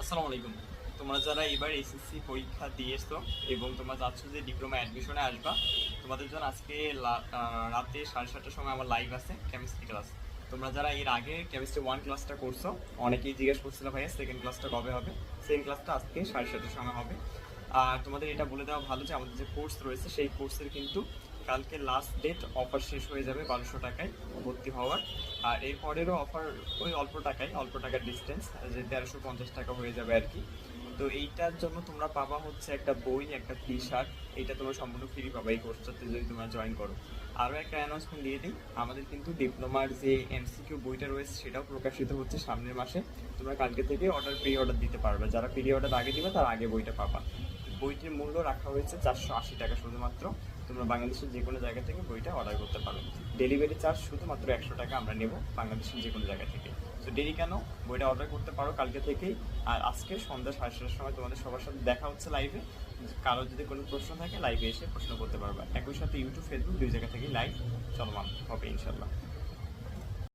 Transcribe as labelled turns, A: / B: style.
A: আসসালামু আলাইকুম। তোমরা যারা এবার এসএসসি পরীক্ষা দিয়েছো এবং তোমরা চাচ্ছ যে ডিপ্লোমা অ্যাডমিশনে আসবা, তোমাদের জন্য আজকে রাতে 7:30টার সময় আমার লাইভ আছে কেমিস্ট্রি ক্লাস। তোমরা যারা এর আগে কেমিস্ট্রি 1 ক্লাসটা করছো, অনেকেই জিজ্ঞেস করছিল ভাইয়া সেকেন্ড ক্লাসটা কবে হবে। সেকেন্ড ক্লাসটা আজকে 7:30টার সময় হবে। আর তোমাদের এটা বলে দেওয়া ভালো যে আমাদের যে কোর্স রয়েছে সেই কোর্সের কিন্তু কালকে লাস্ট ডেট, অফার শেষ হয়ে যাবে 1200 টাকায় ভর্তি হওয়ার। আর এরপরেরও অফার ওই অল্প টাকার ডিস্টেন্স, যে 1350 টাকা হয়ে যাবে আর কি। তো এইটার জন্য তোমরা পাবা হচ্ছে একটা বই, একটা টি শার্ট। এইটা তোমরা সম্পূর্ণ ফ্রি পাবা এই কোর্সটাতে যদি তোমরা জয়েন করো। আরও একটা অ্যানাউন্সমেন্ট দিয়ে দিই, আমাদের কিন্তু ডিপ্লোমার যে এমসিকিউ বইটা রয়েছে সেটাও প্রকাশিত হচ্ছে সামনের মাসে। তোমরা কালকে থেকে প্রি অর্ডার দিতে পারবে, যারা প্রি অর্ডার আগে দিবে তার আগে বইটা পাবা। বইটির মূল্য রাখা হয়েছে 480 টাকা শুধুমাত্র। তোমরা বাংলাদেশের যে কোনো জায়গা থেকে বইটা অর্ডার করতে পারো। ডেলিভারি চার্জ শুধুমাত্র 100 টাকা আমরা নেব বাংলাদেশের যে কোনো জায়গা থেকে। তো দেরি কেন, বইটা অর্ডার করতে পারো কালকে থেকেই। আর আজকে সন্ধ্যা 7:30টার সময় তোমাদের সবার সাথে দেখা হচ্ছে লাইভে। কারো যদি কোনো প্রশ্ন থাকে লাইভে এসে প্রশ্ন করতে পারবা। একই সাথে ইউটিউব, ফেসবুক দুই জায়গা থেকেই লাইভ চলমান হবে ইনশাল্লাহ।